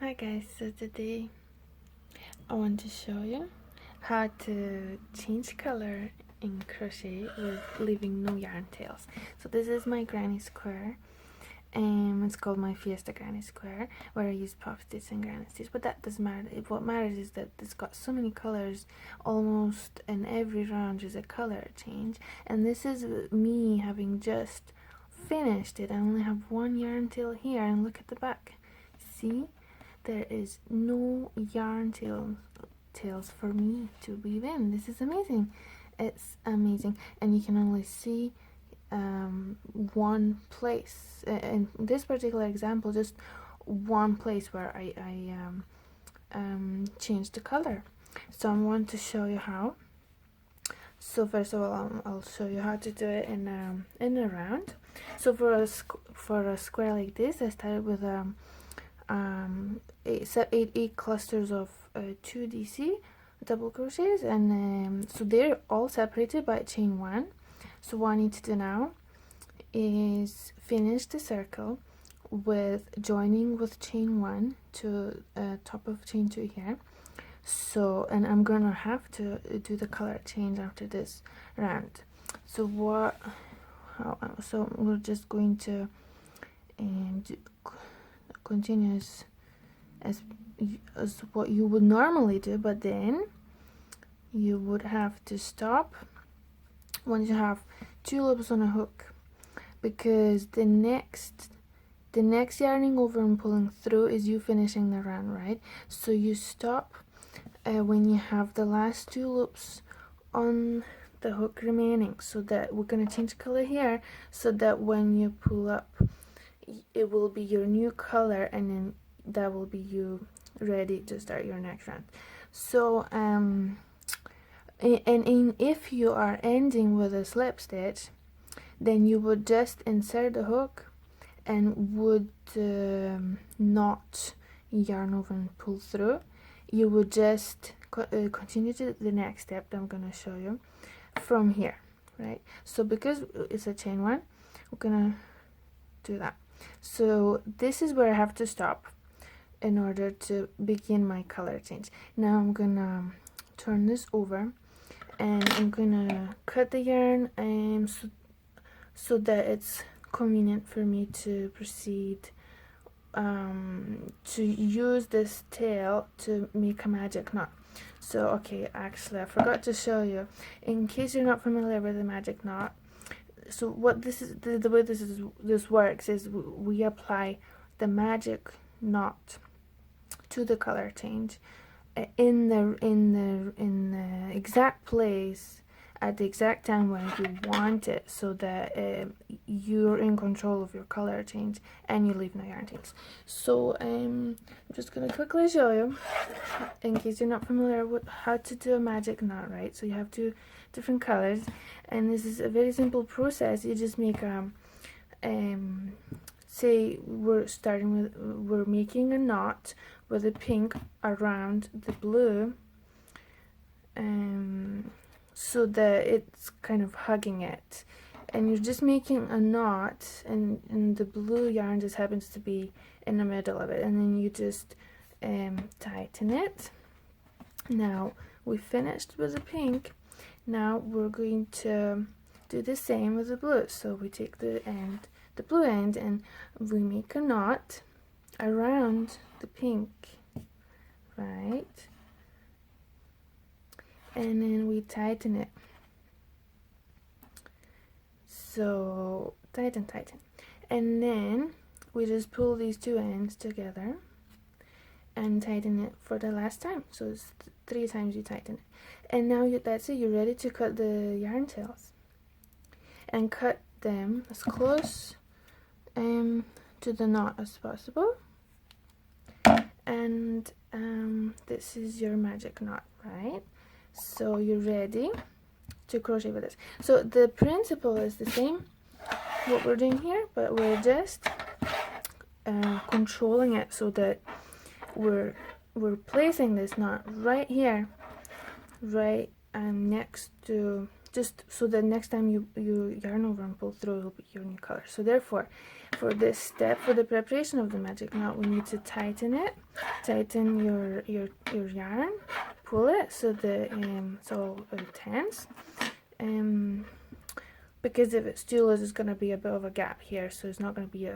Hi guys, so today I want to show you how to change color in crochet with leaving no yarn tails. So this is my granny square, and it's called my Fiesta granny square, where I use puff stitch and granny stitch, but that doesn't matter. What matters is that it's got so many colors. Almost in every round is a color change, and this is me having just finished it. I only have one yarn tail here, and look at the back. See? There is no yarn tails for me to weave in. This is amazing. It's amazing, and you can only see one place in this particular example, just one place where I changed the color. So I want to show you how. So first of all, I'll show you how to do it in a round. So for a square like this, I started with eight clusters of 2 DC double crochets, and so they're all separated by chain 1. So what I need to do now is finish the circle with joining with chain 1 to top of chain 2 here. So, and I'm gonna have to do the color change after this round. So so we're just going to continue as what you would normally do, but then you would have to stop once you have 2 loops on a hook, because the next yarning over and pulling through is you finishing the round, right? So you stop when you have the last 2 loops on the hook remaining. So that we're going to change color here, so that when you pull up, it will be your new color, and then that will be you ready to start your next round. So and if you are ending with a slip stitch, then you would just insert the hook and would not yarn over and pull through. You would just continue to the next step that I'm going to show you from here, right? So because it's a chain 1, we're gonna do that. So this is where I have to stop in order to begin my color change. Now I'm gonna turn this over, and I'm gonna cut the yarn so that it's convenient for me to proceed to use this tail to make a magic knot. So okay, actually I forgot to show you, in case you're not familiar with the magic knot. So what this is, the way this works is we apply the magic knot to the color change in the exact place at the exact time when you want it, so that you're in control of your color change and you leave no yarn tails. So I'm just gonna quickly show you, in case you're not familiar with how to do a magic knot, right? So you have 2 different colors, and this is a very simple process. You just make say we're making a knot with the pink around the blue, so that it's kind of hugging it, and you're just making a knot, and the blue yarn just happens to be in the middle of it, and then you just tighten it. Now we finished with the pink. Now we're going to do the same with the blue. So we take the blue end, and we make a knot around the pink, right? And then we tighten it. So tighten, and then we just pull these 2 ends together and tighten it for the last time. So it's 3 times you tighten it, and now that's it. You're ready to cut the yarn tails, and cut them as close to the knot as possible. And this is your magic knot, right? So you're ready to crochet with this. So the principle is the same, what we're doing here, but we're just controlling it, so that we're placing this knot right here, right next to just so that next time you yarn over and pull through, it'll be your new color. So therefore, for this step, for the preparation of the magic knot, we need to tighten it, tighten your yarn, pull it so that it's all tense. Because if it's too loose, it's going to be a bit of a gap here, so it's not going to be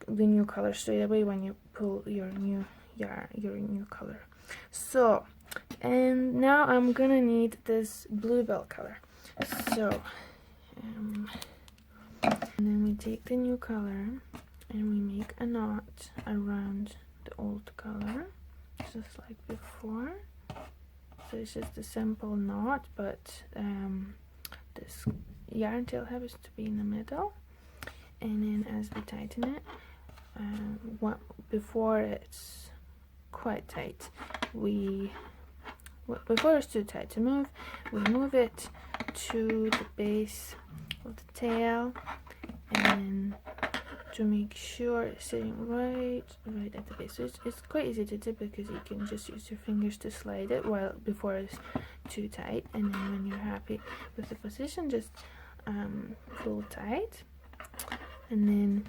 the new color straight away when you pull your new yarn, your new color. So, and now I'm gonna need this bluebell color. So, and then we take the new color and we make a knot around the old color, just like before. So it's just a simple knot, but this yarn tail happens to be in the middle. And then as we tighten it, before it's quite tight, before it's too tight to move, we move it to the base of the tail, and to make sure it's sitting right at the base. So it's quite easy to do because you can just use your fingers to slide it before it's too tight, and then when you're happy with the position, just pull tight. And then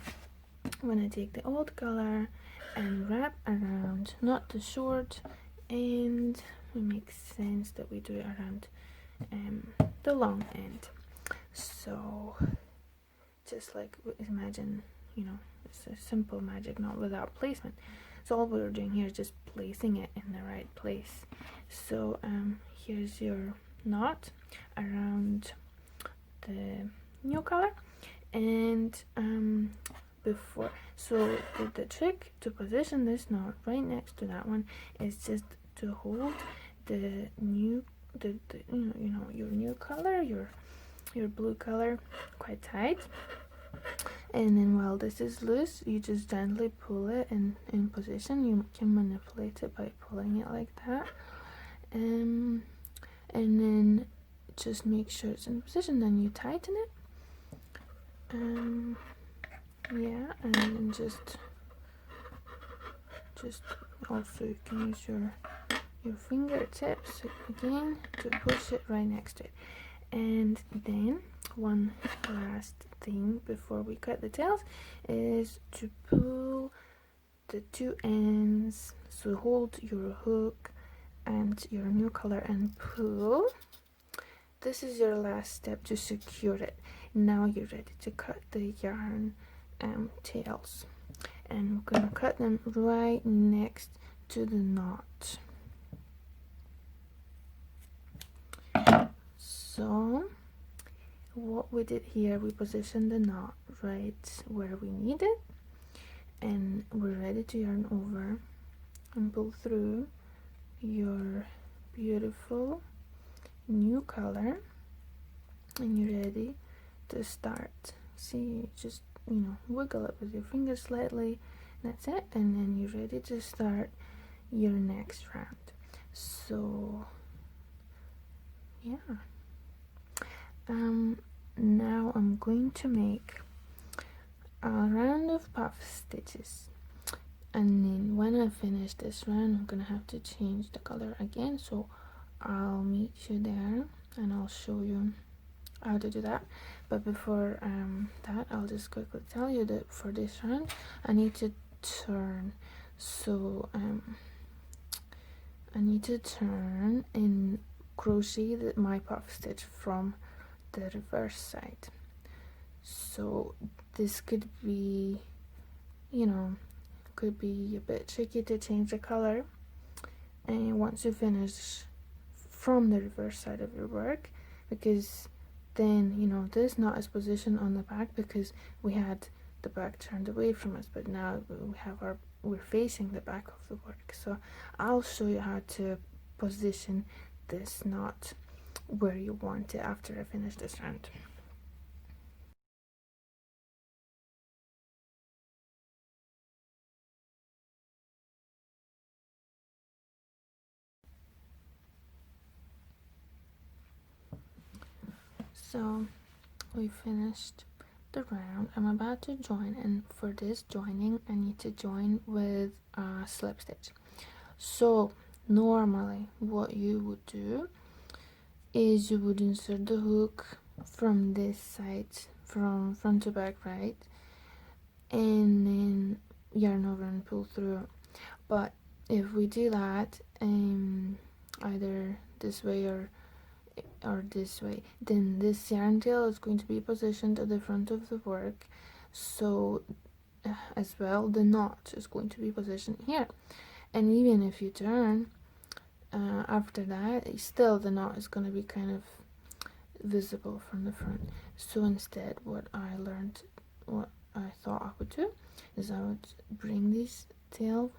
when I take the old color and wrap around, not the short end, it makes sense that we do it around the long end. So just like, imagine, you know, it's a simple magic knot without placement. So all we're doing here is just placing it in the right place. So here's your knot around the new color. And so the trick to position this knot right next to that one is just to hold the new your new color, your blue color, quite tight. And then while this is loose, you just gently pull it in position. You can manipulate it by pulling it like that, and then just make sure it's in position. Then you tighten it. Yeah, and then just also you can use your fingertips again to push it right next to it. And then one last thing before we cut the tails is to pull the two ends. So hold your hook and your new color and pull. This is your last step to secure it. Now you're ready to cut the yarn tails, and we're going to cut them right next to the knot. So what we did here, we positioned the knot right where we need it, and we're ready to yarn over and pull through your beautiful new color, and you're ready to start. See, just wiggle it with your fingers slightly, that's it, and then you're ready to start your next round. So yeah, now I'm going to make a round of puff stitches, and then when I finish this round, I'm gonna have to change the color again, so I'll meet you there and I'll show you how to do that. But before that, I'll just quickly tell you that for this round I need to turn. So I need to turn and crochet my puff stitch from the reverse side. So this could be, could be a bit tricky to change the color, and once you finish from the reverse side of your work, because then this knot is positioned on the back because we had the back turned away from us, but now we're facing the back of the work. So I'll show you how to position this knot where you want it after I finish this round. So we finished the round. I'm about to join, and for this joining I need to join with a slip stitch. So normally what you would do is you would insert the hook from this side, from front to back, right, and then yarn over and pull through. But if we do that either this way or this way, then this yarn tail is going to be positioned at the front of the work, so as well the knot is going to be positioned here. And even if you turn after that, still the knot is going to be kind of visible from the front. So instead, what I thought I would do is I would bring this tail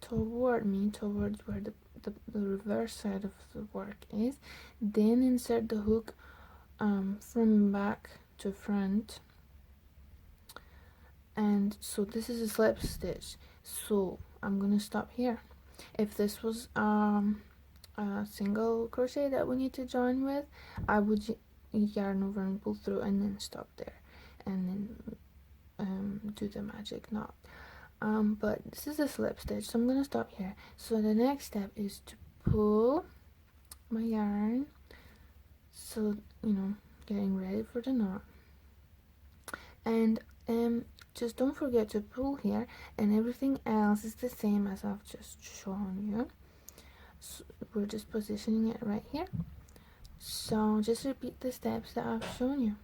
toward me, towards where the reverse side of the work is, then insert the hook from back to front. And so this is a slip stitch, so I'm gonna stop here. If this was a single crochet that we need to join with, I would yarn over and pull through and then stop there and then do the magic knot. But this is a slip stitch, so I'm gonna stop here. So the next step is to pull my yarn, so getting ready for the knot. And just don't forget to pull here, and everything else is the same as I've just shown you. So we're just positioning it right here, so just repeat the steps that I've shown you.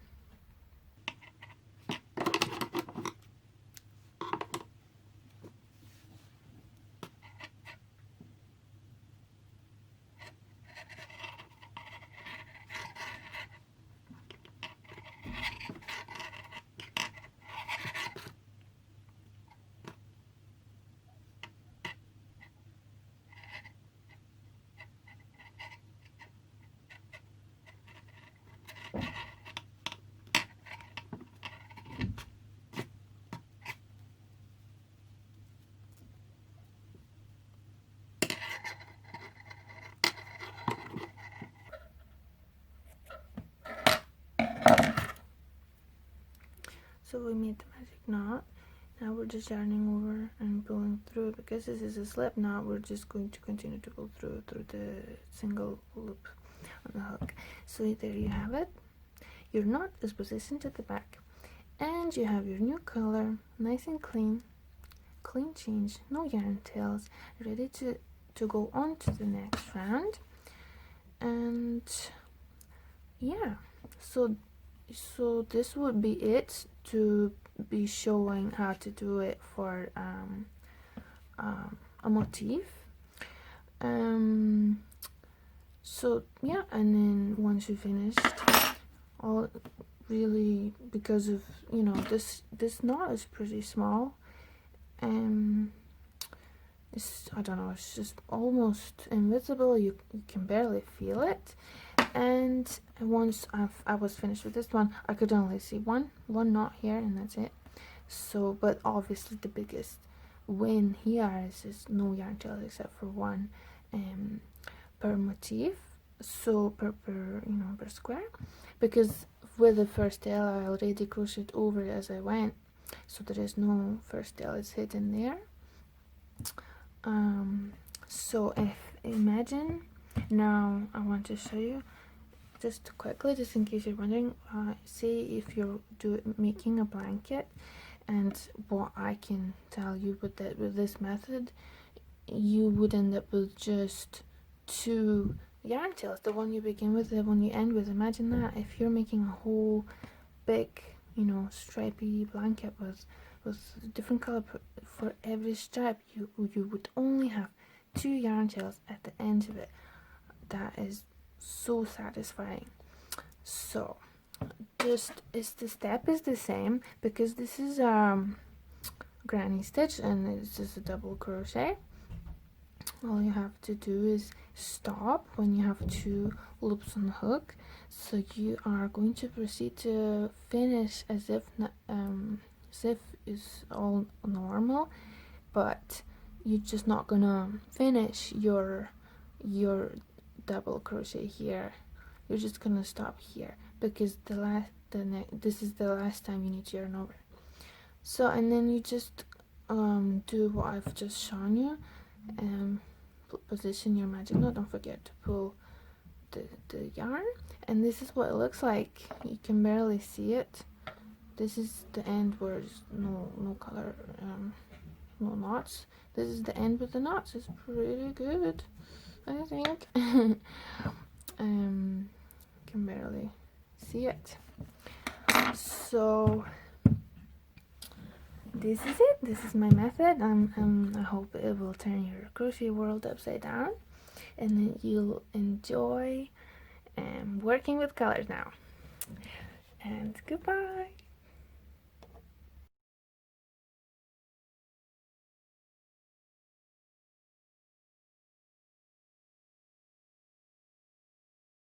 So we made the magic knot. Now we're just yarning over and pulling through. Because this is a slip knot, we're just going to continue to pull through the single loop on the hook. So there you have it. Your knot is positioned at the back, and you have your new color, nice and clean change, no yarn tails, ready to go on to the next round. And yeah, so this would be it to be showing how to do it for a motif. So yeah, and then once you finished, all really, because of this knot is pretty small, it's, I don't know, it's just almost invisible. You can barely feel it. And once I was finished with this one, I could only see one knot here, and that's it. So, but obviously the biggest win here is no yarn tail except for one per motif, so per square, because with the first tail I already crocheted over it as I went, so there is no first tail, it's hidden there. So imagine, now I want to show you just quickly, just in case you're wondering, say if you're making a blanket, and what I can tell you with this method, you would end up with just 2 yarn tails, the one you begin with, the one you end with. Imagine that. If you're making a whole big stripy blanket with different color for every stripe, you would only have 2 yarn tails at the end of it. That is so satisfying. So the step is the same, because this is granny stitch and it's just a double crochet. All you have to do is stop when you have 2 loops on the hook. So you are going to proceed to finish as if it's all normal, but you're just not gonna finish your double crochet here. You're just gonna stop here, because this is the last time you need to yarn over. So, and then you just do what I've just shown you, position your magic knot. Don't forget to pull the yarn, and this is what it looks like. You can barely see it. This is the end where there's no color, no knots. This is the end with the knots. It's pretty good, I think. Can barely see it. So this is it. This is my method. I hope it will turn your crochet world upside down, and you'll enjoy working with colors now. And goodbye.